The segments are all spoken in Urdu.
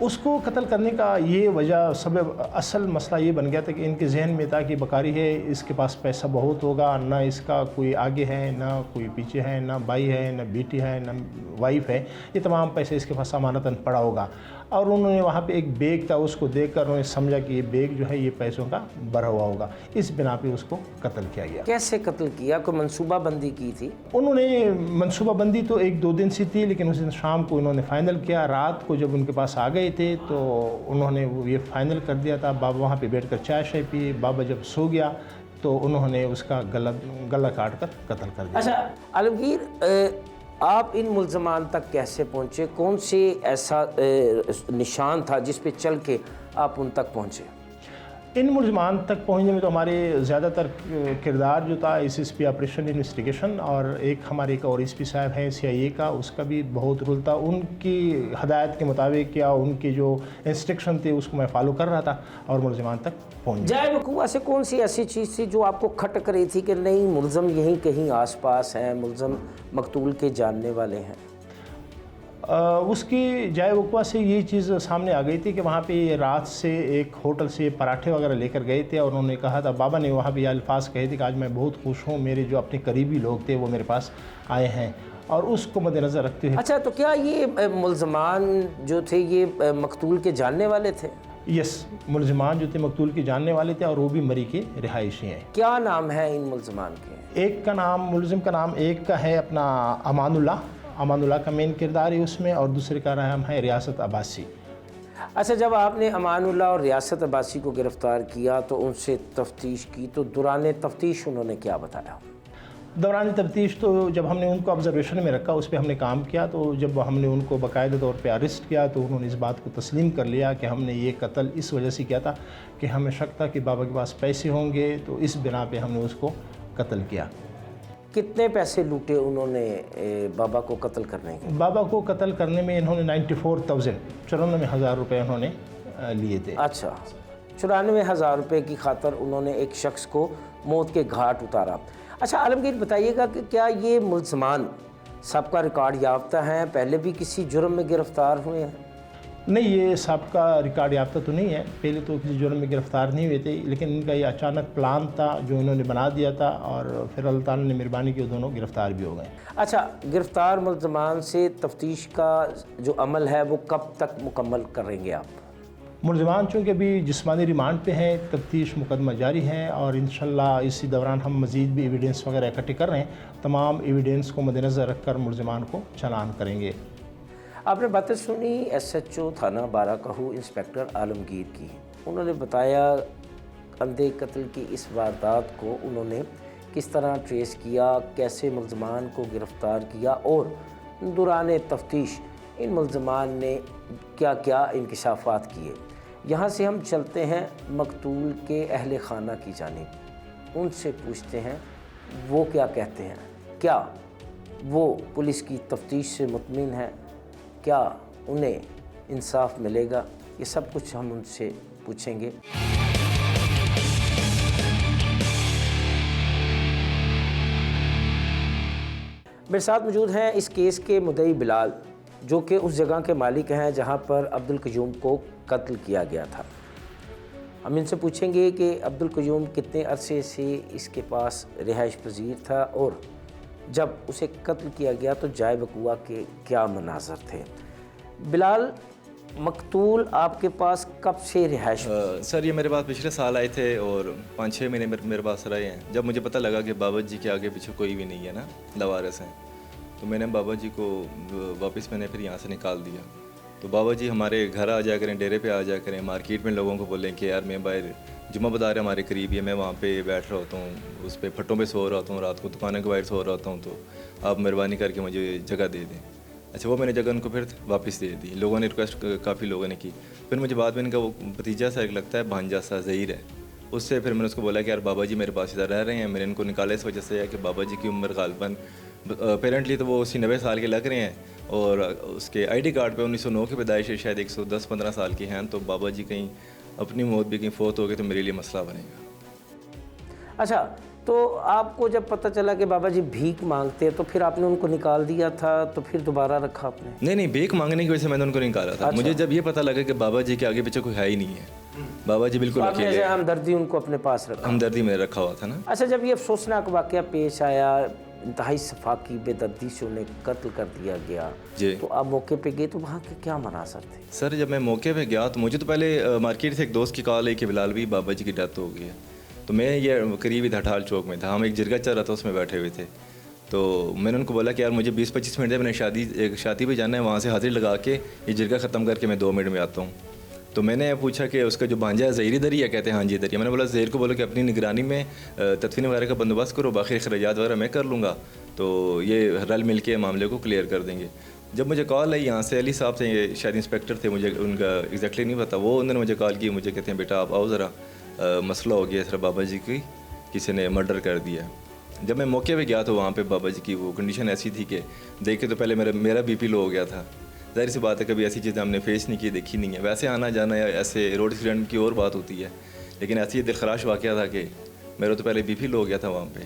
اس کو قتل کرنے کا یہ وجہ سبب اصل مسئلہ یہ بن گیا تھا کہ ان کے ذہن میں تھا کہ بکاری ہے، اس کے پاس پیسہ بہت ہوگا، نہ اس کا کوئی آگے ہے نہ کوئی پیچھے ہے، نہ بھائی ہے نہ بیٹی ہے نہ وائف ہے، یہ تمام پیسے اس کے پاس امانتاً پڑا ہوگا۔ اور انہوں نے وہاں پہ ایک بیگ تھا، اس کو دیکھ کر انہوں نے سمجھا کہ یہ بیگ جو ہے یہ پیسوں کا بھرا ہوا ہوگا، اس بنا پہ اس کو قتل کیا گیا۔ کیسے قتل کیا؟ کوئی منصوبہ بندی کی تھی؟ انہوں نے منصوبہ بندی تو 1-2 دن سے تھی، لیکن اس دن شام کو انہوں نے فائنل کیا۔ رات کو جب ان کے پاس آ گئے تھے تو انہوں نے یہ فائنل کر دیا تھا۔ بابا وہاں پہ بیٹھ کر چائے شائے پی، بابا جب سو گیا تو انہوں نے اس کا گلا کاٹ کر قتل کر دیا۔ اچھا عالمگیر، آپ ان ملزمان تک کیسے پہنچے؟ کون سے ایسا نشان تھا جس پہ چل کے آپ ان تک پہنچے؟ ان ملزمان تک پہنچنے میں تو ہمارے زیادہ تر کردار جو تھا SSP آپریشن انویسٹیگیشن، اور ایک ہمارے ایک اور SP صاحب ہیں CIA کا، اس کا بھی بہت رول تھا۔ ان کی ہدایت کے مطابق یا ان کی جو انسٹرکشن تھی اس کو میں فالو کر رہا تھا اور ملزمان تک پہنچ گیا۔ جائے وقوع سے کون سی ایسی چیز تھی جو آپ کو کھٹک رہی تھی کہ نہیں ملزم یہیں کہیں آس پاس ہیں، ملزم مقتول کے جاننے والے ہیں؟ اس کی جائے وقوع سے یہ چیز سامنے آ گئی تھی کہ وہاں پہ رات سے ایک ہوٹل سے پراٹھے وغیرہ لے کر گئے تھے، اور انہوں نے کہا تھا، بابا نے وہاں پہ یہ الفاظ کہے تھے کہ آج میں بہت خوش ہوں، میرے جو اپنے قریبی لوگ تھے وہ میرے پاس آئے ہیں، اور اس کو مد نظر رکھتے ہوئے۔ اچھا، تو کیا یہ ملزمان جو تھے یہ مقتول کے جاننے والے تھے؟ یس، ملزمان جو تھے مقتول کے جاننے والے تھے، اور وہ بھی مری کے رہائشی ہیں۔ کیا نام ہے ان ملزمان کے؟ ایک کا نام، ملزم کا نام ایک کا ہے اپنا امان اللہ کا مین کردار ہے اس میں، اور دوسرے کا نام ہے ریاست عباسی۔ اچھا، جب آپ نے امان اللہ اور ریاست عباسی کو گرفتار کیا تو ان سے تفتیش کی، تو دوران تفتیش انہوں نے کیا بتایا؟ دوران تفتیش تو جب ہم نے ان کو آبزرویشن میں رکھا، اس پہ ہم نے کام کیا، تو جب ہم نے ان کو باقاعدہ طور پہ اریسٹ کیا تو انہوں نے اس بات کو تسلیم کر لیا کہ ہم نے یہ قتل اس وجہ سے کیا تھا کہ ہمیں شک تھا کہ بابا کے پاس پیسے ہوں گے، تو اس بنا پہ ہم نے اس کو قتل کیا۔ کتنے پیسے لوٹے انہوں نے بابا کو قتل کرنے کے؟ بابا کو قتل کرنے میں انہوں نے 94,000 روپے انہوں نے لیے تھے۔ اچھا، 94,000 روپے کی خاطر انہوں نے ایک شخص کو موت کے گھاٹ اتارا۔ اچھا عالمگیر، بتائیے گا کہ کیا یہ ملزمان سابقہ ریکارڈ یافتہ ہیں؟ پہلے بھی کسی جرم میں گرفتار ہوئے ہیں؟ نہیں، یہ سابقہ ریکارڈ یافتہ تو نہیں ہے، پہلے تو کسی جرم میں گرفتار نہیں ہوئے تھے، لیکن ان کا یہ اچانک پلان تھا جو انہوں نے بنا دیا تھا، اور پھر اللہ تعالیٰ نے مہربانی کی، وہ دونوں گرفتار بھی ہو گئے۔ اچھا، گرفتار ملزمان سے تفتیش کا جو عمل ہے وہ کب تک مکمل کریں گے آپ؟ ملزمان چونکہ ابھی جسمانی ریمانڈ پہ ہیں، تفتیش مقدمہ جاری ہے، اور انشاءاللہ اسی دوران ہم مزید بھی ایویڈنس وغیرہ اکٹھے کر رہے ہیں، تمام ایویڈنس کو مد نظر رکھ کر ملزمان کو چالان کریں گے۔ آپ نے باتیں سنی SHO تھانہ بارہ کہو انسپیکٹر عالمگیر کی۔ انہوں نے بتایا اندھے قتل کی اس واردات کو انہوں نے کس طرح ٹریس کیا، کیسے ملزمان کو گرفتار کیا، اور دوران تفتیش ان ملزمان نے کیا کیا انکشافات کیے۔ یہاں سے ہم چلتے ہیں مقتول کے اہل خانہ کی جانب، ان سے پوچھتے ہیں وہ کیا کہتے ہیں، کیا وہ پولیس کی تفتیش سے مطمئن ہیں، کیا انہیں انصاف ملے گا؟ یہ سب کچھ ہم ان سے پوچھیں گے۔ میرے ساتھ موجود ہیں اس کیس کے مدعی بلال، جو کہ اس جگہ کے مالک ہیں جہاں پر عبدالقیوم کو قتل کیا گیا تھا۔ ہم ان سے پوچھیں گے کہ عبدالقیوم کتنے عرصے سے اس کے پاس رہائش پذیر تھا، اور جب اسے قتل کیا گیا تو جائے وقوع کے کیا مناظر تھے۔ بلال، مقتول آپ کے پاس کب سے رہائش؟ سر یہ میرے پاس پچھلے سال آئے تھے اور 5-6 مہینے میرے پاس رہے ہیں۔ جب مجھے پتہ لگا کہ بابا جی کے آگے پیچھے کوئی بھی نہیں ہے نا، لوارث ہیں، تو میں نے بابا جی کو واپس میں نے پھر یہاں سے نکال دیا۔ تو بابا جی ہمارے گھر آ جایا کریں، ڈیرے پہ آ جایا کریں، مارکیٹ میں لوگوں کو بولیں کہ یار میں باہر جمعہ بازار ہمارے قریب ہے، میں وہاں پہ بیٹھ رہا ہوتا ہوں، اس پہ پھٹوں پہ سو رہا ہوتا ہوں، رات کو دکانوں کے باہر سو رہا ہوتا ہوں، تو آپ مہربانی کر کے مجھے جگہ دے دیں۔ اچھا، وہ میں نے جگہ ان کو پھر واپس دے دی۔ لوگوں نے ریکویسٹ کافی لوگوں نے کی، پھر مجھے بعد میں ان کا وہ بھتیجا سا ایک لگتا ہے، بھانجا سا ظہیر ہے، اس سے پھر میں نے اس کو بولا کہ یار بابا جی میرے پاس ادھر رہ رہے ہیں۔ میں نے ان کو نکالا اس وجہ سے ہے کہ بابا جی کی عمر غالباً پیرنٹلی تو وہ 90 سال کے لگ رہے ہیں، اور اس کے ID کارڈ پہ 1909 کی پیدائش ہے، شاید 110-15 سال کی ہیں، تو بابا جی کہیں اپنی موت بھی کہیں فوت ہو گئے تو میرے لیے مسئلہ بنے گا۔ اچھا، تو آپ کو جب پتہ چلا کہ بابا جی بھیک مانگتے ہیں تو پھر آپ نے ان کو نکال دیا تھا تو پھر دوبارہ رکھا آپ نے؟ نہیں بھیک مانگنے کی وجہ سے میں نے ان کو نکالا تھا. مجھے جب یہ پتہ لگا کہ بابا جی کے آگے پیچھے کوئی ہے ہی نہیں ہے, بابا جی بالکل آپ نے اکیلے, ہمدردی ان کو اپنے پاس رکھا. ہمدردی میں رکھا ہوا تھا نا. اچھا, جب یہ افسوسناک واقعہ پیش آیا, انتہائی صفاقی بے دردی سے انہیں قتل کر دیا گیا, جی تو آپ موقع پہ گئے تو وہاں کے کیا مناظر تھے؟ سر جب میں موقع پہ گیا تو مجھے تو پہلے مارکیٹ سے ایک دوست کی کال آئی کہ بلال بھی بابا جی کی ڈیتھ ہو گئی ہے. تو میں یہ قریب ہی دھٹال چوک میں تھا, ہم ایک جرگہ چل رہا تھا, اس میں بیٹھے ہوئے تھے. تو میں نے ان کو بولا کہ یار مجھے 20-25 منٹ میں نے ایک شادی پہ جانا ہے, وہاں سے حاضری لگا کے یہ جرگہ ختم کر کے میں 2 منٹ میں آتا ہوں. تو میں نے پوچھا کہ اس کا جو بھانجا ہے ظہیر ادھر ہی ہے؟ کہتے ہیں ہاں جی ادھر ہی. میں نے بولا ظہیر کو بولو کہ اپنی نگرانی میں تدفین وغیرہ کا بندوبست کرو, باقی اخراجات وغیرہ میں کر لوں گا, تو یہ رل مل کے معاملے کو کلیئر کر دیں گے. جب مجھے کال آئی یہاں سے, علی صاحب سے, یہ شاید انسپیکٹر تھے, مجھے ان کا ایگزیکٹلی نہیں پتا, وہ انہوں نے مجھے کال کی, مجھے کہتے ہیں بیٹا آپ آؤ ذرا, مسئلہ ہو گیا سر, بابا جی کی کسی نے مرڈر کر دیا. جب میں موقع پہ گیا تو وہاں پہ بابا جی کی وہ کنڈیشن ایسی تھی کہ دیکھ کے تو پہلے میرا بی پی لو ہو گیا تھا. ظاہر سی بات ہے کبھی ایسی چیزیں ہم نے فیس نہیں کی, دیکھی نہیں ہے. ویسے آنا جانا یا ایسے روڈ ایکسیڈنٹ کی اور بات ہوتی ہے, لیکن ایسی دلخراش واقعہ تھا کہ میرا تو پہلے بی پی لو ہو گیا تھا وہاں پہ.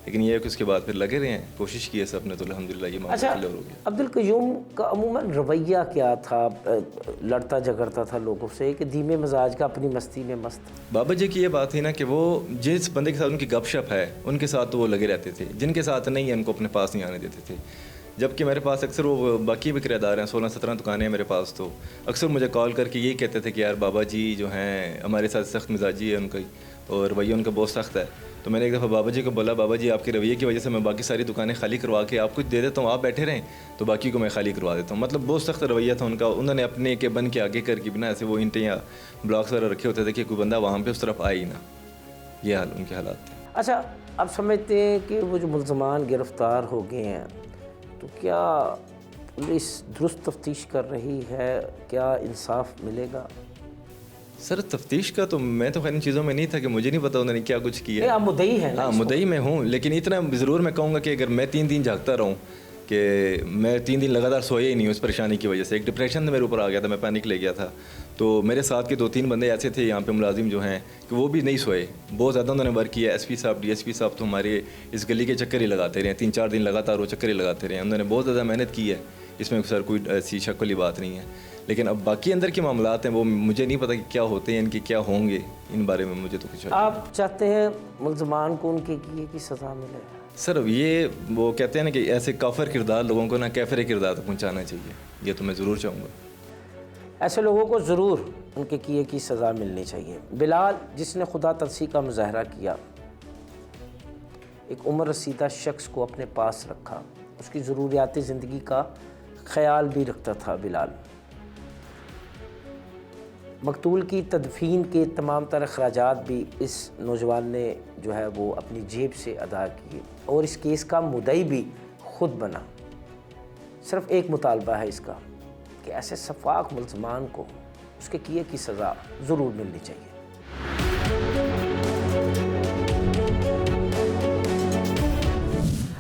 لیکن یہ ہے کہ اس کے بعد پھر لگے رہے ہیں, کوشش کی ہے سب نے, تو الحمدللہ یہ معاملہ کلیئر ہو گیا. عبدالقیوم کا عموماً رویہ کیا تھا؟ لڑتا جھگڑتا تھا لوگوں سے کہ دھیمے مزاج کا, اپنی مستی میں مست؟ بابا جی کی یہ بات تھی نا کہ وہ جس بندے کے ساتھ ان کی گپ شپ ہے ان کے ساتھ تو وہ لگے رہتے تھے, جن کے ساتھ نہیں ہے ان کو اپنے پاس نہیں آنے دیتے تھے. جبکہ میرے پاس اکثر وہ باقی بھی کرایہ دار ہیں, 16-17 دکانیں ہیں میرے پاس, تو اکثر مجھے کال کر کے یہی کہتے تھے کہ یار بابا جی جو ہیں ہمارے ساتھ سخت مزاجی ہے ان کی, اور رویہ ان کا بہت سخت ہے. تو میں نے ایک دفعہ بابا جی کو بولا, بابا جی آپ کے رویے کی وجہ سے میں باقی ساری دکانیں خالی کروا کے آپ کو دے دیتا ہوں, آپ بیٹھے رہیں, تو باقی کو میں خالی کروا دیتا ہوں. مطلب بہت سخت رویہ تھا ان کا. انہوں نے اپنے کے بن کے آگے کر کے بنا ایسے وہ اینٹیں یا بلاکس وغیرہ رکھے ہوتے تھے کہ کوئی بندہ وہاں پہ اس طرف آئے ہی نہ. یہ حال ان کے حالات تھے. اچھا, آپ سمجھتے ہیں کہ وہ جو ملزمان گرفتار ہو گئے ہیں تو کیا پولیس درست تفتیش کر رہی ہے؟ کیا انصاف ملے گا؟ سر تفتیش کا تو میں تو خیر ان چیزوں میں نہیں تھا کہ مجھے نہیں پتا انہوں نے کیا کچھ کیا. آپ مدعی ہیں؟ ہاں مدعی میں ہوں, لیکن اتنا ضرور میں کہوں گا کہ اگر میں 3 دن جاگتا رہوں, کہ میں 3 دن لگاتار سویا ہی نہیں ہوں اس پریشانی کی وجہ سے, ایک ڈپریشن میرے اوپر آ گیا تھا, میں پینک لے گیا تھا. تو میرے ساتھ کے 2-3 بندے ایسے تھے یہاں پہ ملازم جو ہیں کہ وہ بھی نہیں سوئے, بہت زیادہ انہوں نے ورک کیا. ایس پی صاحب, ڈی ایس پی صاحب تو ہمارے اس گلی کے چکر ہی لگاتے رہے, 3-4 دن لگاتار وہ چکر ہی لگاتے رہے. انہوں نے بہت زیادہ محنت کی ہے, اس میں سر کوئی ایسی شک والی بات نہیں ہے. لیکن اب باقی اندر کے معاملات ہیں وہ مجھے نہیں پتہ کہ کیا ہوتے ہیں, ان کے کیا ہوں گے, ان بارے میں مجھے تو کچھ. آپ چاہتے ہیں ملزمان کو ان کے کیے کی سزا ملے؟ سر یہ وہ کہتے ہیں نا کہ ایسے کافر کردار لوگوں کو نا کیفر کردار تک پہنچانا چاہیے, یہ تو میں ضرور چاہوں گا. ایسے لوگوں کو ضرور ان کے کیے کی سزا ملنی چاہیے. بلال جس نے خدا ترسی کا مظاہرہ کیا, ایک عمر رسیدہ شخص کو اپنے پاس رکھا, اس کی ضروریات زندگی کا خیال بھی رکھتا تھا بلال. مقتول کی تدفین کے تمام تر اخراجات بھی اس نوجوان نے جو ہے وہ اپنی جیب سے ادا کیے, اور اس کیس کا مدعی بھی خود بنا. صرف ایک مطالبہ ہے اس کا کہ ایسے شفاق ملزمان کو اس کے کیے کی سزا ضرور ملنی چاہیے.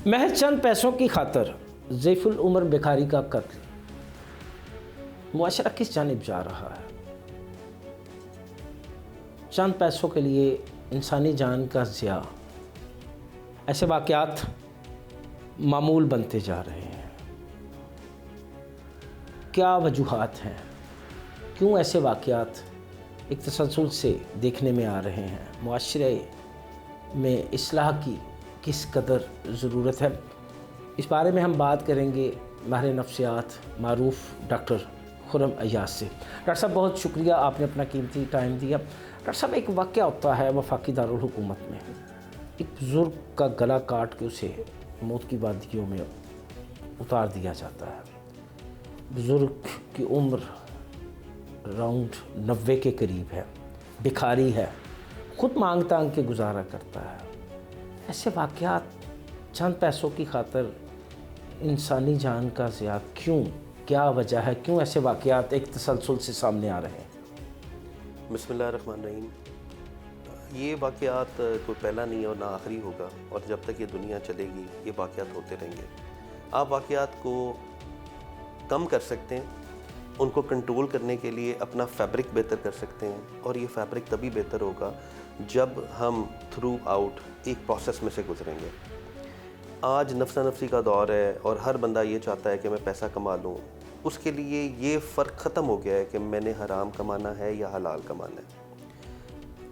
محض چند پیسوں کی خاطر ضعیف العمر بھکاری کا قتل, معاشرہ کس جانب جا رہا ہے؟ چند پیسوں کے لیے انسانی جان کا ضیاع, ایسے واقعات معمول بنتے جا رہے ہیں. کیا وجوہات ہیں؟ کیوں ایسے واقعات ایک تسلسل سے دیکھنے میں آ رہے ہیں؟ معاشرے میں اصلاح کی کس قدر ضرورت ہے؟ اس بارے میں ہم بات کریں گے ماہر نفسیات معروف ڈاکٹر خرم ایاز سے. ڈاکٹر صاحب بہت شکریہ, آپ نے اپنا قیمتی ٹائم دیا. ڈاکٹر صاحب ایک واقعہ ہوتا ہے وفاقی دارالحکومت میں, ایک بزرگ کا گلا کاٹ کے اسے موت کی وادیوں میں اتار دیا جاتا ہے. بزرگ کی عمر راؤنڈ 90 کے قریب ہے, بھکاری ہے, خود مانگ تانگ کے گزارا کرتا ہے. ایسے واقعات چند پیسوں کی خاطر انسانی جان کا ضیاع کیوں؟ کیا وجہ ہے؟ کیوں ایسے واقعات ایک تسلسل سے سامنے آ رہے ہیں؟ بسم اللہ الرحمن الرحیم. یہ واقعات کوئی پہلا نہیں اور نہ آخری ہوگا, اور جب تک یہ دنیا چلے گی یہ واقعات ہوتے رہیں گے. آپ واقعات کو کم کر سکتے ہیں, ان کو کنٹرول کرنے کے لیے اپنا فیبرک بہتر کر سکتے ہیں, اور یہ فیبرک تبھی بہتر ہوگا جب ہم تھرو آؤٹ ایک پروسیس میں سے گزریں گے. آج نفسا نفسی کا دور ہے اور ہر بندہ یہ چاہتا ہے کہ میں پیسہ کما لوں. اس کے لیے یہ فرق ختم ہو گیا ہے کہ میں نے حرام کمانا ہے یا حلال کمانا ہے.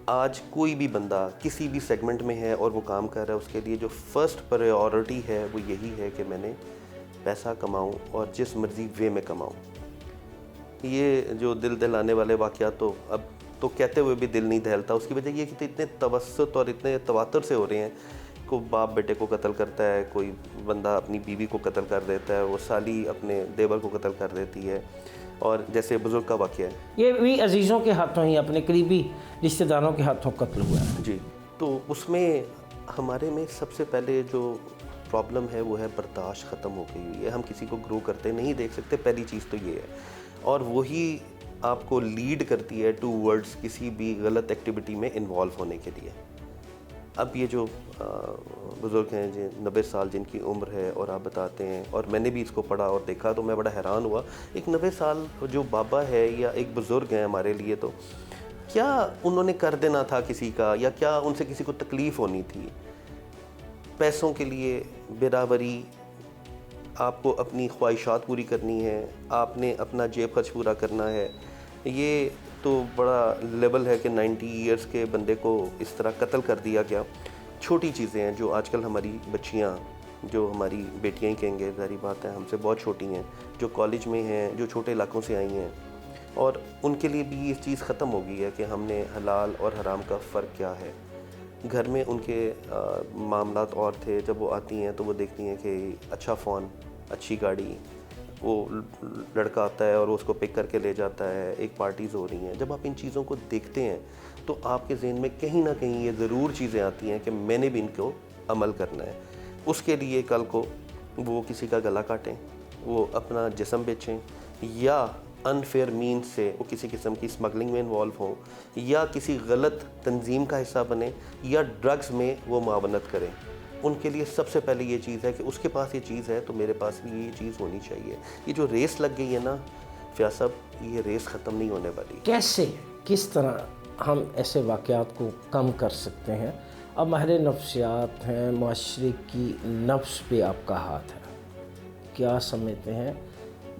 آج کوئی بھی بندہ کسی بھی سیگمنٹ میں ہے اور وہ کام کر رہا ہے, اس کے لیے جو فرسٹ پریورٹی ہے وہ یہی ہے کہ میں نے پیسہ کماؤں اور جس مرضی وے میں کماؤں. یہ جو دل آنے والے واقعات تو اب تو کہتے ہوئے بھی دل نہیں دہلتا. اس کی وجہ یہ کہ اتنے توسط اور اتنے تواتر سے ہو رہے ہیں. کوئی باپ بیٹے کو قتل کرتا ہے, کوئی بندہ اپنی بیوی کو قتل کر دیتا ہے, وہ سالی اپنے دیور کو قتل کر دیتی ہے, اور جیسے بزرگ کا واقعہ ہے یہ بھی عزیزوں کے ہاتھوں ہی, اپنے قریبی رشتہ داروں کے ہاتھوں قتل ہوا ہے. جی. تو اس میں ہمارے میں سب سے پہلے جو پرابلم ہے وہ ہے برداشت ختم ہو گئی ہوئی ہے. ہم کسی کو گرو کرتے نہیں دیکھ سکتے, پہلی چیز تو یہ ہے, اور وہی آپ کو لیڈ کرتی ہے ٹو ورڈز کسی بھی غلط ایکٹیویٹی میں انوالو ہونے کے لیے. اب یہ جو بزرگ ہیں 90 سال جن کی عمر ہے, اور آپ بتاتے ہیں, اور میں نے بھی اس کو پڑھا اور دیکھا تو میں بڑا حیران ہوا. ایک 90 سال جو بابا ہے یا ایک بزرگ ہیں ہمارے لیے, تو کیا انہوں نے کر دینا تھا کسی کا, یا کیا ان سے کسی کو تکلیف ہونی تھی؟ پیسوں کے لیے برابری, آپ کو اپنی خواہشات پوری کرنی ہے, آپ نے اپنا جیب خرچ پورا کرنا ہے. یہ تو بڑا لیول ہے کہ 90 ایئرز کے بندے کو اس طرح قتل کر دیا گیا. چھوٹی چیزیں ہیں جو آج کل ہماری بچیاں, جو ہماری بیٹیاں ہی کہیں گے, ظاہری بات ہے ہم سے بہت چھوٹی ہیں, جو کالج میں ہیں, جو چھوٹے علاقوں سے آئی ہیں, اور ان کے لیے بھی یہ چیز ختم ہو گئی ہے کہ ہم نے حلال اور حرام کا فرق کیا ہے. گھر میں ان کے معاملات اور تھے, جب وہ آتی ہیں تو وہ دیکھتی ہیں کہ اچھا فون, اچھی گاڑی, وہ لڑکا آتا ہے اور اس کو پک کر کے لے جاتا ہے, ایک پارٹیز ہو رہی ہیں. جب آپ ان چیزوں کو دیکھتے ہیں تو آپ کے ذہن میں کہیں نہ کہیں یہ ضرور چیزیں آتی ہیں کہ میں نے بھی ان کو عمل کرنا ہے. اس کے لیے کل کو وہ کسی کا گلا کاٹیں, وہ اپنا جسم بیچیں, یا انفیئر مین سے وہ کسی قسم کی اسمگلنگ میں انوالو ہوں, یا کسی غلط تنظیم کا حصہ بنیں, یا ڈرگز میں وہ معاونت کریں. ان کے لیے سب سے پہلے یہ چیز ہے کہ اس کے پاس یہ چیز ہے تو میرے پاس بھی یہ چیز ہونی چاہیے. یہ جو ریس لگ گئی ہے نا فیاض صاحب, یہ ریس ختم نہیں ہونے والی. کیسے, کس طرح ہم ایسے واقعات کو کم کر سکتے ہیں؟ اب ماہر نفسیات ہیں, معاشرے کی نفس پہ آپ کا ہاتھ ہے, کیا سمجھتے ہیں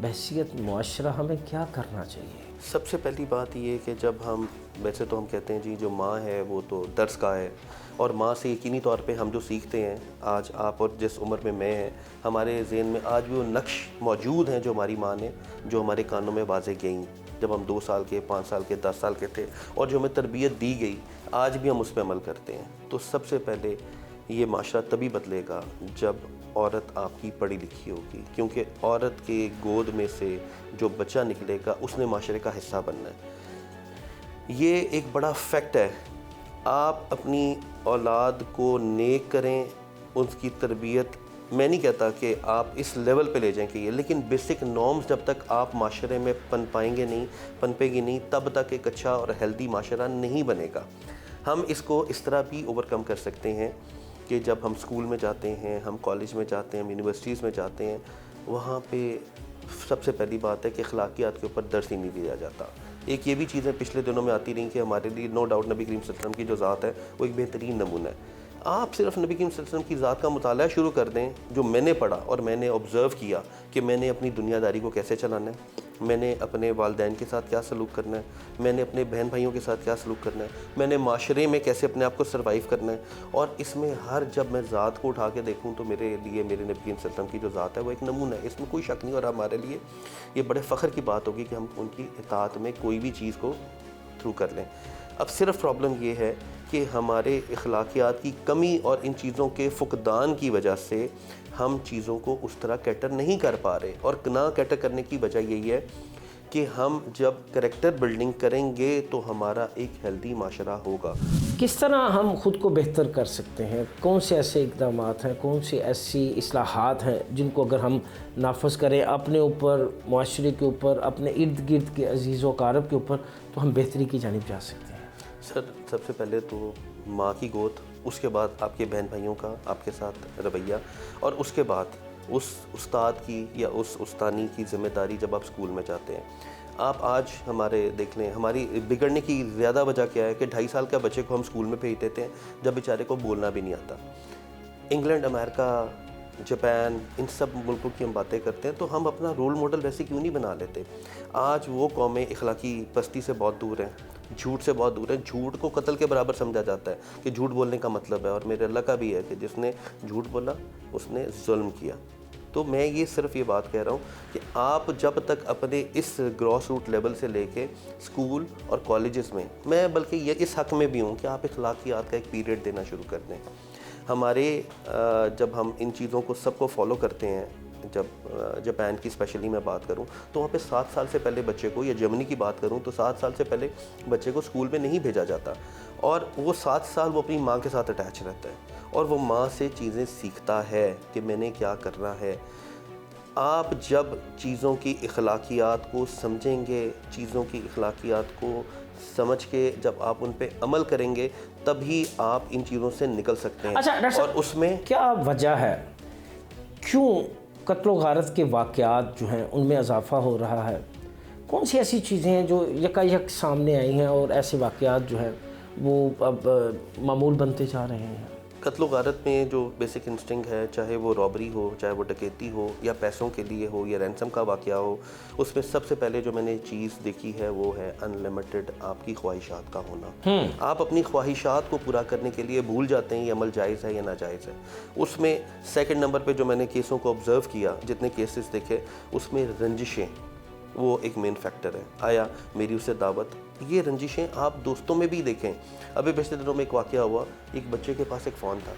بحیثیت معاشرہ ہمیں کیا کرنا چاہیے؟ سب سے پہلی بات یہ کہ جب ہم, ویسے تو ہم کہتے ہیں جی جو ماں ہے وہ تو درس کا ہے, اور ماں سے یقینی طور پہ ہم جو سیکھتے ہیں, آج آپ اور جس عمر میں ہیں, ہمارے ذہن میں آج بھی وہ نقش موجود ہیں جو ہماری ماں نے, جو ہمارے کانوں میں واضح گئیں جب ہم 2 سال کے, 5 سال کے, 10 سال کے تھے, اور جو ہمیں تربیت دی گئی آج بھی ہم اس پہ عمل کرتے ہیں. تو سب سے پہلے یہ معاشرہ تبھی بدلے گا جب عورت آپ کی پڑھی لکھی ہوگی, کیونکہ عورت کے گود میں سے جو بچہ نکلے گا اس نے معاشرے کا حصہ بننا ہے. یہ ایک بڑا فیکٹ ہے. آپ اپنی اولاد کو نیک کریں, اس کی تربیت, میں نہیں کہتا کہ آپ اس لیول پہ لے جائیں کہ یہ, لیکن بیسک نارمز جب تک آپ معاشرے میں پنپے گی نہیں, تب تک ایک اچھا اور ہیلدی معاشرہ نہیں بنے گا. ہم اس کو اس طرح بھی اوور کم کر سکتے ہیں کہ جب ہم اسکول میں جاتے ہیں, ہم کالج میں جاتے ہیں, ہم یونیورسٹیز میں جاتے ہیں, وہاں پہ سب سے پہلی بات ہے کہ اخلاقیات کے اوپر درس ہی نہیں دیا جاتا. ایک یہ بھی چیزیں پچھلے دنوں میں آتی رہیں کہ ہمارے لیے نو ڈاؤٹ نبی کریم صلی اللہ علیہ وسلم کی جو ذات ہے وہ ایک بہترین نمونہ ہے. آپ صرف نبی کریم صلی اللہ علیہ وسلم کی ذات کا مطالعہ شروع کر دیں, جو میں نے پڑھا اور میں نے آبزرو کیا کہ میں نے اپنی دنیا داری کو کیسے چلانا ہے, میں نے اپنے والدین کے ساتھ کیا سلوک کرنا ہے, میں نے اپنے بہن بھائیوں کے ساتھ کیا سلوک کرنا ہے, میں نے معاشرے میں کیسے اپنے آپ کو سروائیو کرنا ہے. اور اس میں ہر جب میں ذات کو اٹھا کے دیکھوں تو میرے لیے میرے نبی کریم صلی اللہ علیہ وسلم کی جو ذات ہے وہ ایک نمونہ ہے, اس میں کوئی شک نہیں. اور ہمارے لیے یہ بڑے فخر کی بات ہوگی کہ ہم ان کی اطاعت میں کوئی بھی چیز کو تھرو کر لیں. اب صرف پرابلم یہ ہے کہ ہمارے اخلاقیات کی کمی اور ان چیزوں کے فقدان کی وجہ سے ہم چیزوں کو اس طرح کیٹر نہیں کر پا رہے. اور نہ کیٹر کرنے کی وجہ یہی ہے کہ ہم جب کریکٹر بلڈنگ کریں گے تو ہمارا ایک ہیلدی معاشرہ ہوگا. کس طرح ہم خود کو بہتر کر سکتے ہیں؟ کون سے ایسے اقدامات ہیں, کون سی ایسی اصلاحات ہیں جن کو اگر ہم نافذ کریں اپنے اوپر, معاشرے کے اوپر, اپنے ارد گرد کے عزیز و اقارب کے اوپر, تو ہم بہتری کی جانب جا سکتے ہیں؟ سر سب سے پہلے تو ماں کی گود, اس کے بعد آپ کے بہن بھائیوں کا آپ کے ساتھ رویہ, اور اس کے بعد اس استاد کی یا اس استانی کی ذمہ داری جب آپ اسکول میں جاتے ہیں. آپ آج ہمارے دیکھ لیں ہماری بگڑنے کی زیادہ وجہ کیا ہے کہ 2.5 سال کے بچے کو ہم اسکول میں بھیج دیتے ہیں جب بیچارے کو بولنا بھی نہیں آتا. انگلینڈ، امریکہ، جاپان، ان سب ملکوں کی ہم باتیں کرتے ہیں تو ہم اپنا رول ماڈل ویسے کیوں نہیں بنا لیتے؟ آج وہ قومیں اخلاقی پستی سے بہت دور ہیں، جھوٹ سے بہت دور ہیں. جھوٹ کو قتل کے برابر سمجھا جاتا ہے کہ جھوٹ بولنے کا مطلب ہے، اور میرے اللہ کا بھی ہے کہ جس نے جھوٹ بولا اس نے ظلم کیا. تو میں یہ صرف یہ بات کہہ رہا ہوں کہ آپ جب تک اپنے اس گراس روٹ لیول سے لے کے اسکول اور کالجز میں بلکہ یہ اس حق میں بھی ہوں کہ آپ اخلاقیات کا ایک پیریڈ دینا شروع کر دیں. ہمارے جب ہم ان چیزوں کو سب کو فالو کرتے ہیں، جب جاپان کی اسپیشلی میں بات کروں تو وہاں پہ 7 سال سے پہلے بچے کو، یا جرمنی کی بات کروں تو 7 سال سے پہلے بچے کو اسکول میں نہیں بھیجا جاتا، اور وہ 7 سال وہ اپنی ماں کے ساتھ اٹیچ رہتا ہے اور وہ ماں سے چیزیں سیکھتا ہے کہ میں نے کیا کرنا ہے. آپ جب چیزوں کی اخلاقیات کو سمجھیں گے، چیزوں کی اخلاقیات کو سمجھ کے جب آپ ان پہ عمل کریں گے تبھی آپ ان چیزوں سے نکل سکتے ہیں. اچھا ڈاکٹر اور صاحب، اس میں کیا وجہ ہے کیوں قتل و غارت کے واقعات جو ہیں ان میں اضافہ ہو رہا ہے؟ کون سی ایسی چیزیں ہیں جو یکایک سامنے آئی ہیں اور ایسے واقعات جو ہیں وہ اب معمول بنتے جا رہے ہیں؟ قتل و غارت میں جو بیسک انسٹنگ ہے، چاہے وہ رابری ہو، چاہے وہ ڈکیتی ہو، یا پیسوں کے لیے ہو، یا رینسم کا واقعہ ہو، اس میں سب سے پہلے جو میں نے چیز دیکھی ہے وہ ہے ان لمیٹڈ آپ کی خواہشات کا ہونا. آپ اپنی خواہشات کو پورا کرنے کے لیے بھول جاتے ہیں یہ عمل جائز ہے یا ناجائز ہے. اس میں سیکنڈ نمبر پہ جو میں نے کیسوں کو آبزرو کیا، جتنے کیسز دیکھے، اس میں رنجشیں وہ ایک مین فیکٹر ہے. آیا میری اسے دعوت، یہ رنجشیں آپ دوستوں میں بھی دیکھیں. ابھی پچھلے دنوں میں ایک واقعہ ہوا، ایک بچے کے پاس ایک فون تھا،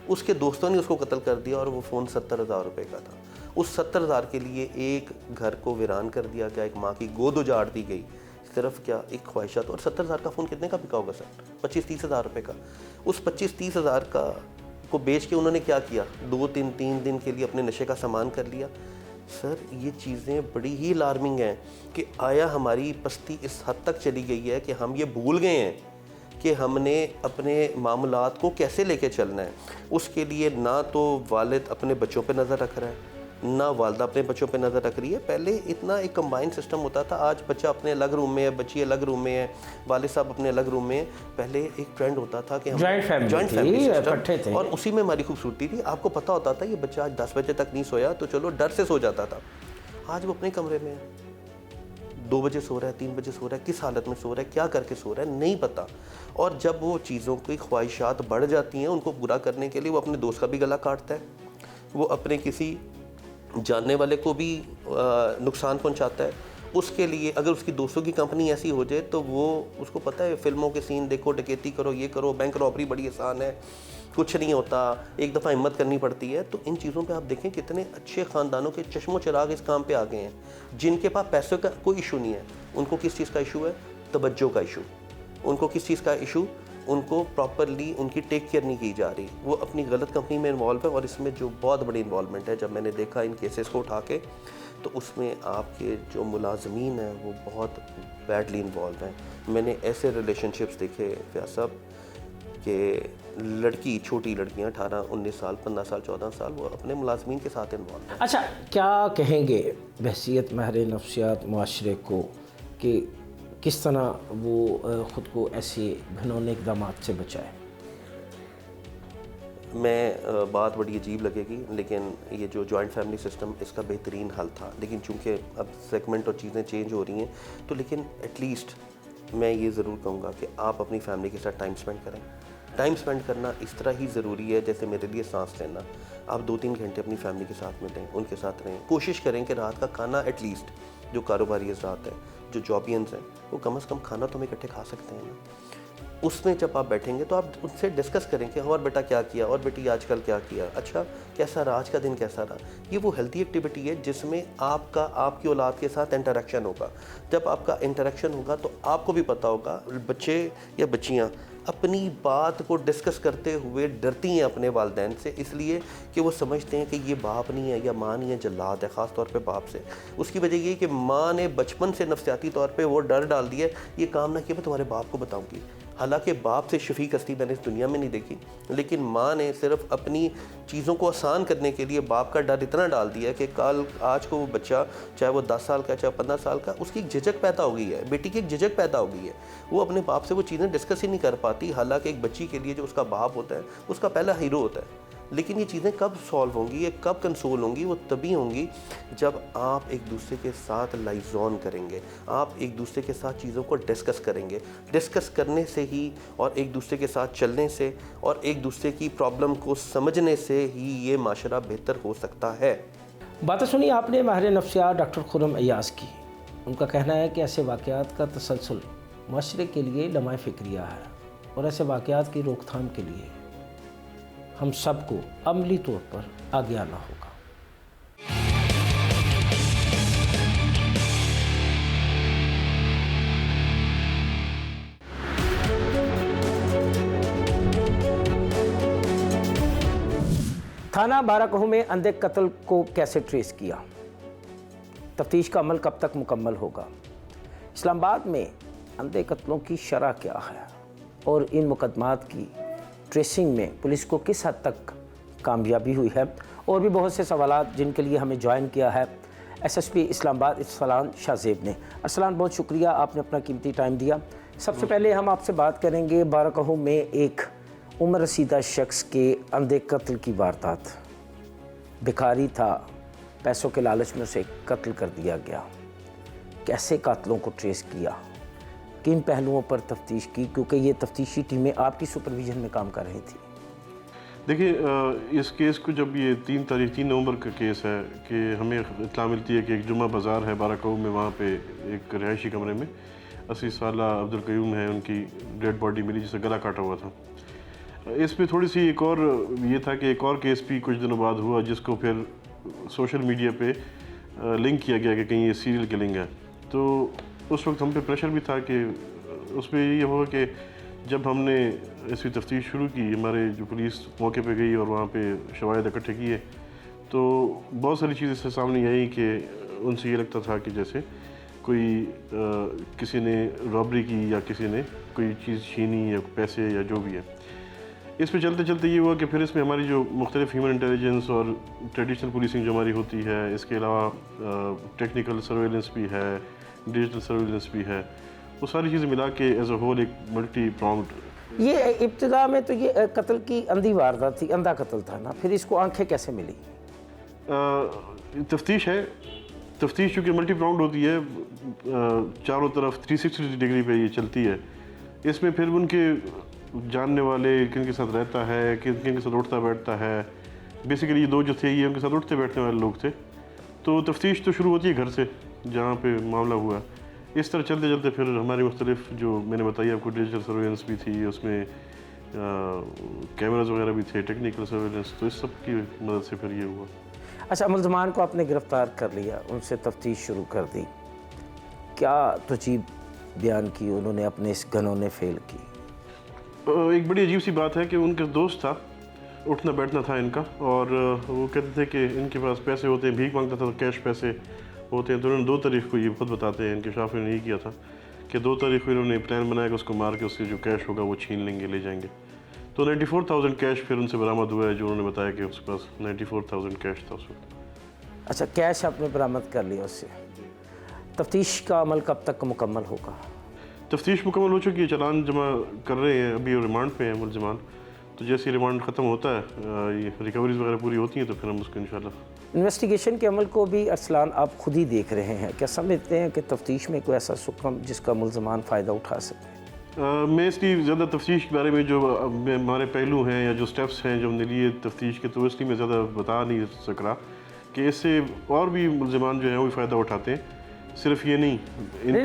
اس کے دوستوں نے اس کو قتل کر دیا اور وہ فون 70,000 روپے کا تھا. اس 70,000 کے لیے ایک گھر کو ویران کر دیا گیا، ایک ماں کی گود اجاڑ دی گئی. صرف کیا ایک خواہشات. اور 70,000 کا فون کتنے کا بکا ہوگا سر؟ 25-30 ہزار روپے کا. اس 25-30 ہزار کا کو بیچ کے انہوں نے کیا کیا؟ 2-3 دن کے لیے اپنے نشے کا سامان کر لیا. سر یہ چیزیں بڑی ہی الارمنگ ہیں کہ آیا ہماری پستی اس حد تک چلی گئی ہے کہ ہم یہ بھول گئے ہیں کہ ہم نے اپنے معاملات کو کیسے لے کے چلنا ہے. اس کے لیے نہ تو والد اپنے بچوں پہ نظر رکھ رہا ہے، نہ والدہ اپنے بچوں پہ نظر رکھ رہی ہے. پہلے اتنا ایک کمبائن سسٹم ہوتا تھا، آج بچہ اپنے الگ روم میں ہے، بچی الگ روم میں ہے، والد صاحب اپنے الگ روم میں ہیں. پہلے ایک ٹرینڈ ہوتا تھا کہ ہم جوائنٹ فیملی اکٹھے تھے، اور اسی میں ہماری خوبصورتی تھی. آپ کو پتہ ہوتا تھا یہ بچہ آج 10 بجے تک نہیں سویا تو چلو ڈر سے سو جاتا تھا. آج وہ اپنے کمرے میں ہے، 2 بجے سو رہا ہے، 3 بجے سو رہا ہے، کس حالت میں سو رہا ہے، کیا کر کے سو رہا ہے نہیں پتہ. اور جب وہ چیزوں کی خواہشات بڑھ جاتی ہیں ان کو پورا کرنے کے لیے وہ اپنے دوست کا بھی گلا کاٹتا ہے، وہ اپنے کسی جاننے والے کو بھی نقصان پہنچاتا ہے. اس کے لیے اگر اس کی دوستوں کی کمپنی ایسی ہو جائے تو وہ اس کو پتہ ہے فلموں کے سین دیکھو، ڈکیتی کرو، یہ کرو، بینک رابری بڑی آسان ہے، کچھ نہیں ہوتا، ایک دفعہ ہمت کرنی پڑتی ہے. تو ان چیزوں پہ آپ دیکھیں کتنے اچھے خاندانوں کے چشم و چراغ اس کام پہ آ گئے ہیں جن کے پاس پیسوں کا کوئی ایشو نہیں ہے. ان کو کس چیز کا ایشو ہے؟ توجہ کا ایشو. ان کو کس چیز کا ایشو؟ ان کو پراپرلی ان کی ٹیک کیئر نہیں کی جا رہی. وہ اپنی غلط کمپنی میں انوالو ہے. اور اس میں جو بہت بڑی انوالومنٹ ہے، جب میں نے دیکھا ان کیسز کو اٹھا کے تو اس میں آپ کے جو ملازمین ہیں وہ بہت بیڈلی انوالو ہیں. میں نے ایسے ریلیشن شپس دیکھے فیاض صاحب کہ لڑکی، چھوٹی لڑکیاں 18-19 سال، 15 سال، 14 سال، وہ اپنے ملازمین کے ساتھ انوالو ہیں. اچھا کیا کہیں گے بحیثیت ماہر نفسیات معاشرے کو کہ کس طرح وہ خود کو ایسے گھنونے اقدامات سے بچائے؟ میں بات بڑی عجیب لگے گی لیکن یہ جو جوائنٹ فیملی سسٹم اس کا بہترین حل تھا. لیکن چونکہ اب سیگمنٹ اور چیزیں چینج ہو رہی ہیں تو لیکن ایٹ لیسٹ میں یہ ضرور کہوں گا کہ آپ اپنی فیملی کے ساتھ ٹائم سپینڈ کریں. ٹائم سپینڈ کرنا اس طرح ہی ضروری ہے جیسے میرے لیے سانس لینا. آپ 2-3 گھنٹے اپنی فیملی کے ساتھ ملیں، ان کے ساتھ رہیں. کوشش کریں کہ رات کا کھانا ایٹ لیسٹ جو کاروباری حضرات ہیں، جو جابینز ہیں، وہ کم از کم کھانا تو ہم اکٹھے کھا سکتے ہیں نا. اس میں جب آپ بیٹھیں گے تو آپ ان سے ڈسکس کریں کہ اور بیٹا کیا کیا، اور بیٹی آج کل کیا کیا، اچھا کیسا رہا آج کا دن، کیسا رہا. یہ وہ ہیلتھی ایکٹیویٹی ہے جس میں آپ کی اولاد کے ساتھ انٹریکشن ہوگا. جب آپ کا انٹریکشن ہوگا تو آپ کو بھی پتہ ہوگا. بچے یا بچیاں اپنی بات کو ڈسکس کرتے ہوئے ڈرتی ہیں اپنے والدین سے، اس لیے کہ وہ سمجھتے ہیں کہ یہ باپ نہیں ہے یا ماں نہیں ہے، جلاد ہے، خاص طور پہ باپ سے. اس کی وجہ یہ ہے کہ ماں نے بچپن سے نفسیاتی طور پہ وہ ڈر ڈال دیا ہے، یہ کام نہ کیا میں تمہارے باپ کو بتاؤں گی. حالانکہ باپ سے شفیق ہستی میں نے اس دنیا میں نہیں دیکھی، لیکن ماں نے صرف اپنی چیزوں کو آسان کرنے کے لیے باپ کا ڈر اتنا ڈال دیا ہے کہ آج کو وہ بچہ چاہے وہ 10 سال کا چاہے 15 سال کا، اس کی ایک جھجک پیدا ہو گئی ہے، بیٹی کی ایک جھجک پیدا ہو گئی ہے، وہ اپنے باپ سے وہ چیزیں ڈسکس ہی نہیں کر پاتی، حالانکہ ایک بچی کے لیے جو اس کا باپ ہوتا ہے اس کا پہلا ہیرو ہوتا ہے۔ لیکن یہ چیزیں کب سالو ہوں گی، یہ کب کنسول ہوں گی؟ وہ تبھی ہوں گی جب آپ ایک دوسرے کے ساتھ لائزون کریں گے، آپ ایک دوسرے کے ساتھ چیزوں کو ڈسکس کریں گے۔ ڈسکس کرنے سے ہی اور ایک دوسرے کے ساتھ چلنے سے اور ایک دوسرے کی پرابلم کو سمجھنے سے ہی یہ معاشرہ بہتر ہو سکتا ہے۔ باتیں سنی آپ نے ماہر نفسیات ڈاکٹر خرم ایاز کی۔ ان کا کہنا ہے کہ ایسے واقعات کا تسلسل معاشرے کے لیے لمحہ فکریہ ہے، اور ایسے واقعات کی روک تھام کے لیے ہم سب کو عملی طور پر آگے آنا ہوگا۔ تھانہ بارہ کہو میں اندھے قتل کو کیسے ٹریس کیا؟ تفتیش کا عمل کب تک مکمل ہوگا؟ اسلام آباد میں اندھے قتلوں کی شرح کیا ہے، اور ان مقدمات کی ٹریسنگ میں پولیس کو کس حد تک کامیابی ہوئی ہے؟ اور بھی بہت سے سوالات جن کے لیے ہمیں جوائن کیا ہے ایس ایس پی اسلام آباد ارسلان شاہ زیب نے۔ ارسلان، بہت شکریہ، آپ نے اپنا قیمتی ٹائم دیا۔ سب سے پہلے ہم آپ سے بات کریں گے بارہ کہو میں ایک عمر رسیدہ شخص کے اندھے قتل کی واردات۔ بھکاری تھا، پیسوں کے لالچ میں اسے قتل کر دیا گیا۔ کیسے قاتلوں کو ٹریس کیا؟ کن پہلوؤں پر تفتیش کی؟ کیونکہ یہ تفتیشی ٹیمیں آپ کی سپرویژن میں کام کر رہی تھیں۔ دیکھیے، اس کیس کو جب یہ 3 نومبر کا کیس ہے کہ ہمیں اطلاع ملتی ہے کہ ایک جمعہ بازار ہے بارہ کہو میں، وہاں پہ ایک رہائشی کمرے میں 80 سالہ عبدالقیوم ہے، ان کی ڈیڈ باڈی ملی جسے گلا کاٹا ہوا تھا۔ اس میں تھوڑی سی ایک اور یہ تھا کہ ایک اور کیس بھی کچھ دنوں بعد ہوا جس کو پھر سوشل میڈیا پہ لنک کیا گیا کہ کہیں یہ سیریل کلنگ ہے۔ تو اس وقت ہم پہ پریشر بھی تھا کہ اس میں یہ ہوا کہ جب ہم نے اس کی تفتیش شروع کی، ہمارے جو پولیس موقع پہ گئی اور وہاں پہ شواہد اکٹھے کیے، تو بہت ساری چیزیں سے سامنے آئیں کہ ان سے یہ لگتا تھا کہ جیسے کوئی کسی نے رابری کی یا کسی نے کوئی چیز چھینی یا پیسے یا جو بھی ہے۔ اس پہ چلتے چلتے یہ ہوا کہ پھر اس میں ہماری جو مختلف ہیومن انٹیلیجنس اور ٹریڈیشنل پولیسنگ جو ہماری ہوتی ہے، اس کے علاوہ ٹیکنیکل سرویلنس بھی ہے، ڈیجیٹل سرویلنس بھی ہے، وہ ساری چیزیں ملا کے ایز اے ہول ایک ملٹی پرانگڈ۔ یہ ابتدا میں تو یہ قتل کی اندھی واردات تھی، اندھا قتل تھا نا، پھر اس کو آنکھیں کیسے ملی؟ تفتیش ہے، تفتیش چونکہ ملٹی پرانگڈ ہوتی ہے، چاروں طرف 360 ڈگری پہ یہ چلتی ہے۔ اس میں پھر ان کے جاننے والے کن کے ساتھ رہتا ہے، کن کے ساتھ اٹھتا بیٹھتا ہے، بیسیکلی یہ 2 جو تھے یہ ان کے ساتھ اٹھتے بیٹھنے والے لوگ تھے۔ تو تفتیش تو شروع ہوتی ہے گھر سے جہاں پہ معاملہ ہوا۔ اس طرح چلتے چلتے پھر ہماری مختلف جو میں نے بتائی آپ کو ڈیجیٹل سرویلنس بھی تھی، اس میں کیمراز وغیرہ بھی تھے، ٹیکنیکل سرویلنس، تو اس سب کی مدد سے پھر یہ ہوا۔ اچھا، ملزمان کو آپ نے گرفتار کر لیا، ان سے تفتیش شروع کر دی، کیا تجیب بیان کی انہوں نے اپنے اس گنوں نے فیل کی؟ ایک بڑی عجیب سی بات ہے کہ ان کا دوست تھا، اٹھنا بیٹھنا تھا ان کا، اور وہ کہتے تھے کہ ان کے پاس پیسے ہوتے ہیں، بھیک مانگتا تھا تو کیش پیسے ہوتے ہیں۔ تو انہوں نے 2 تاریخ کو، یہ خود بتاتے ہیں، انکشاف نے نہیں کیا تھا، کہ 2 تاریخ کو انہوں نے پلان بنایا کہ اس کو مار کے اس سے جو کیش ہوگا وہ چھین لیں گے، لے جائیں گے۔ تو 94,000 کیش پھر ان سے برآمد ہوا ہے، جو انہوں نے بتایا کہ اس کے پاس 94,000 کیش تھا اس وقت۔ اچھا، کیش آپ نے برآمد کر لیا اس سے۔ تفتیش کا عمل کب تک مکمل ہوگا؟ تفتیش مکمل ہو چکی ہے، چالان جمع کر رہے ہیں، ابھی ریمانڈ پہ ہیں ملزمان۔ تو جیسے ریمانڈ ختم ہوتا ہے، یہ ریکوریز وغیرہ پوری ہوتی ہیں، تو پھر ہم اس کو انشاءاللہ۔ انویسٹیگیشن کے عمل کو بھی ارسلان آپ خود ہی دیکھ رہے ہیں، کیا سمجھتے ہیں کہ تفتیش میں کوئی ایسا سکم جس کا ملزمان فائدہ اٹھا سکے؟ میں اس کی زیادہ تفتیش کے بارے میں جو ہمارے پہلو ہیں یا جو سٹیپس ہیں جو ہم نے لیے تفتیش کے، تو اس لیے میں زیادہ بتا نہیں سک رہا کہ اس سے اور بھی ملزمان جو ہیں وہ بھی فائدہ اٹھاتے ہیں، صرف یہ نہیں۔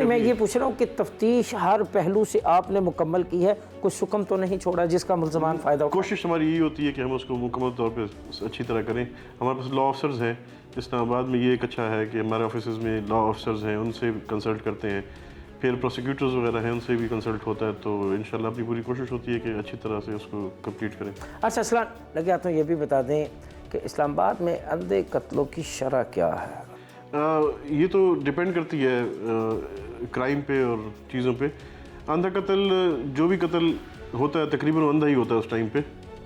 میں یہ پوچھ رہا ہوں کہ تفتیش ہر پہلو سے آپ نے مکمل کی ہے، کوئی سکم تو نہیں چھوڑا جس کا ملزمان فائدہ اٹھا؟ کوشش ہماری یہی ہوتی ہے کہ ہم اس کو مکمل طور پہ اچھی طرح کریں۔ ہمارے پاس لا آفیسرز ہیں اسلام آباد میں، یہ ایک اچھا ہے کہ ہمارے آفیسز میں لا آفیسرز ہیں، ان سے کنسلٹ کرتے ہیں، پھر پروسیکیوٹرز وغیرہ ہیں، ان سے بھی کنسلٹ ہوتا ہے۔ تو انشاءاللہ اپنی پوری کوشش ہوتی ہے کہ اچھی طرح سے اس کو کمپلیٹ کریں۔ اچھا اسلام، لگے ہاتھوں یہ بھی بتا دیں کہ اسلام آباد میں اندھے قتلوں کی شرح کیا ہے؟ یہ تو ڈیپینڈ کرتی ہے کرائم پہ اور چیزوں پہ۔ اندھا قتل جو بھی قتل ہوتا ہے تقریباً اندھا ہی ہوتا ہے اس ٹائم پہ،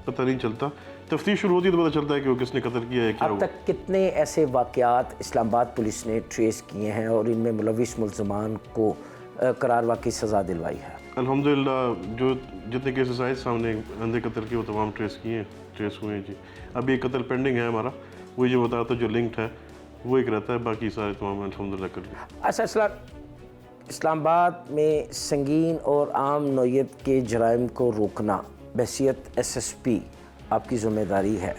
پتہ نہیں چلتا. تفتیش شروع ہوتی ہے تو پتہ چلتا ہے کہ وہ کس نے قتل کیا ہے کیا اب ہوا. تک کتنے ایسے واقعات اسلام آباد پولیس نے ٹریس کیے ہیں اور ان میں ملوث ملزمان کو قرار واقعی سزا دلوائی ہے؟ الحمدللہ جو جتنے کیسز آئے سامنے اندھے قتل کے وہ تمام ٹریس ہوئے ہیں جی. ابھی ایک قتل پینڈنگ ہے ہمارا، وہی جو بتایا تھا جو لنکڈ ہے وہ ایک رہتا ہے، باقی سارے تمام الحمدللہ کر لیے. اچھا، اسلام آباد میں سنگین اور عام نوعیت کے جرائم کو روکنا بحیثیت SSP آپ کی ذمہ داری ہے.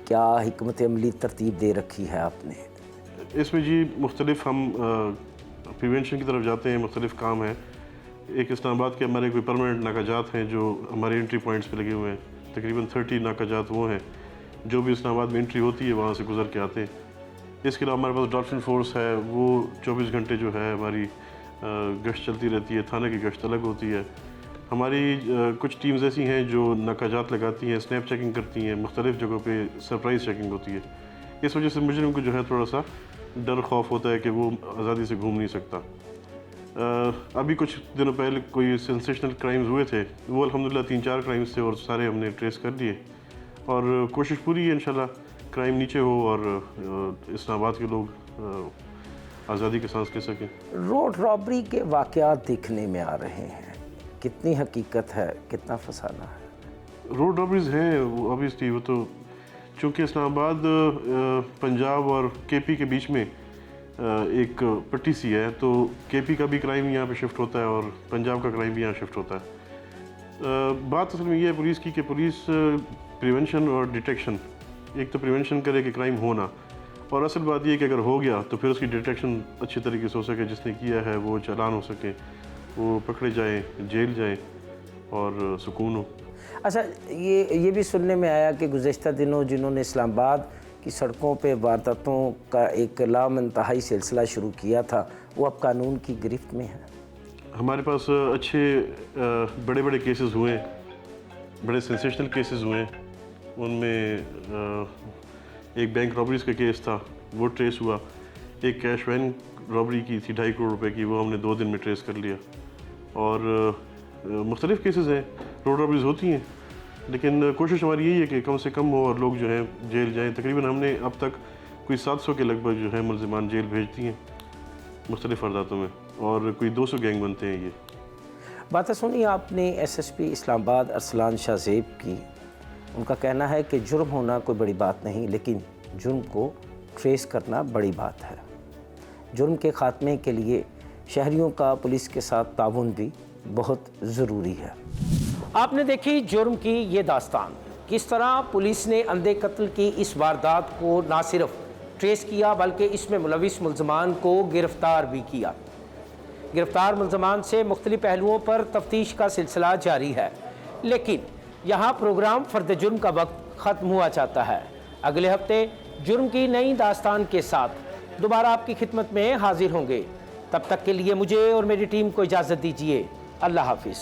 کیا حکمت عملی ترتیب دے رکھی ہے آپ نے؟ اس میں جی مختلف ہم پریونشن کی طرف جاتے ہیں، مختلف کام ہیں. ایک اسلام آباد کے ہمارے کوئی پرماننٹ ناکہ جات ہیں جو ہمارے انٹری پوائنٹس پہ لگے ہوئے ہیں، تقریباً 30 ناکہ جات وہ ہیں جو بھی اسلام آباد میں انٹری ہوتی ہے وہاں سے گزر کے آتے ہیں. اس کے علاوہ ہمارے پاس ڈالفن فورس ہے، وہ 24 گھنٹے جو ہے ہماری گشت چلتی رہتی ہے. تھانہ کی گشت الگ ہوتی ہے. ہماری کچھ ٹیمز ایسی ہیں جو ناکہ جات لگاتی ہیں، سنیپ چیکنگ کرتی ہیں، مختلف جگہوں پہ سرپرائز چیکنگ ہوتی ہے. اس وجہ سے مجرم کو جو ہے تھوڑا سا ڈر خوف ہوتا ہے کہ وہ آزادی سے گھوم نہیں سکتا. ابھی کچھ دنوں پہلے کوئی سینسیشنل کرائمز ہوئے تھے، وہ الحمدللہ 3-4 کرائمز تھے اور سارے ہم نے ٹریس کر لیے، اور کوشش پوری ہے انشاءاللہ کرائم نیچے ہو اور اسلام آباد کے لوگ آزادی کے سانس لے سکیں. روڈ رابری کے واقعات دیکھنے میں آ رہے ہیں، کتنی حقیقت ہے، کتنا فسانہ ہے؟ روڈ رابریز ہیں وہ obviously، وہ تو چونکہ اسلام آباد پنجاب اور KP کے بیچ میں ایک پٹی سی ہے، تو KP کا بھی کرائم یہاں پہ شفٹ ہوتا ہے اور پنجاب کا کرائم بھی یہاں شفٹ ہوتا ہے. بات اصل میں یہ ہے پولیس کی کہ پولیس پریونشن اور ڈیٹیکشن، ایک تو پریونشن کرے کہ کرائم ہونا، اور اصل بات یہ ہے کہ اگر ہو گیا تو پھر اس کی ڈیٹیکشن اچھی طریقے سے ہو سکے، جس نے کیا ہے وہ چالان ہو سکے، وہ پکڑے جائیں، جیل جائیں اور سکون ہو. اچھا، یہ بھی سننے میں آیا کہ گزشتہ دنوں جنہوں نے اسلام آباد کی سڑکوں پہ وارداتوں کا ایک لامنتہائی سلسلہ شروع کیا تھا، وہ اب قانون کی گرفت میں ہیں. ہمارے پاس اچھے بڑے کیسز ہوئے ہیں، بڑے سینسیشنل کیسز ہوئے ہیں. ان میں ایک بینک رابریز کا کیس تھا، وہ ٹریس ہوا. ایک کیش وین رابری کی تھی 2.5 کروڑ روپے کی، وہ ہم نے 2 دن میں ٹریس کر لیا. اور مختلف کیسز ہیں، روڈ رابریز ہوتی ہیں، لیکن کوشش ہماری یہی ہے کہ کم سے کم ہو اور لوگ جو ہیں جیل جائیں. تقریباً ہم نے اب تک کوئی 700 کے لگ بھگ جو ہے ملزمان جیل بھیج دیے ہیں مختلف وارداتوں میں، اور کوئی 200 گینگ بنتے ہیں. یہ باتیں سنی آپ نے SSP اسلام آباد ارسلان شاہ زیب کی. ان کا کہنا ہے کہ جرم ہونا کوئی بڑی بات نہیں، لیکن جرم کو ٹریس کرنا بڑی بات ہے. جرم کے خاتمے کے لیے شہریوں کا پولیس کے ساتھ تعاون بھی بہت ضروری ہے. آپ نے دیکھی جرم کی یہ داستان، کس طرح پولیس نے اندھے قتل کی اس واردات کو نہ صرف ٹریس کیا بلکہ اس میں ملوث ملزمان کو گرفتار بھی کیا. گرفتار ملزمان سے مختلف پہلوؤں پر تفتیش کا سلسلہ جاری ہے، لیکن یہاں پروگرام فرد جرم کا وقت ختم ہوا چاہتا ہے. اگلے ہفتے جرم کی نئی داستان کے ساتھ دوبارہ آپ کی خدمت میں حاضر ہوں گے. تب تک کے لیے مجھے اور میری ٹیم کو اجازت دیجیے. اللہ حافظ.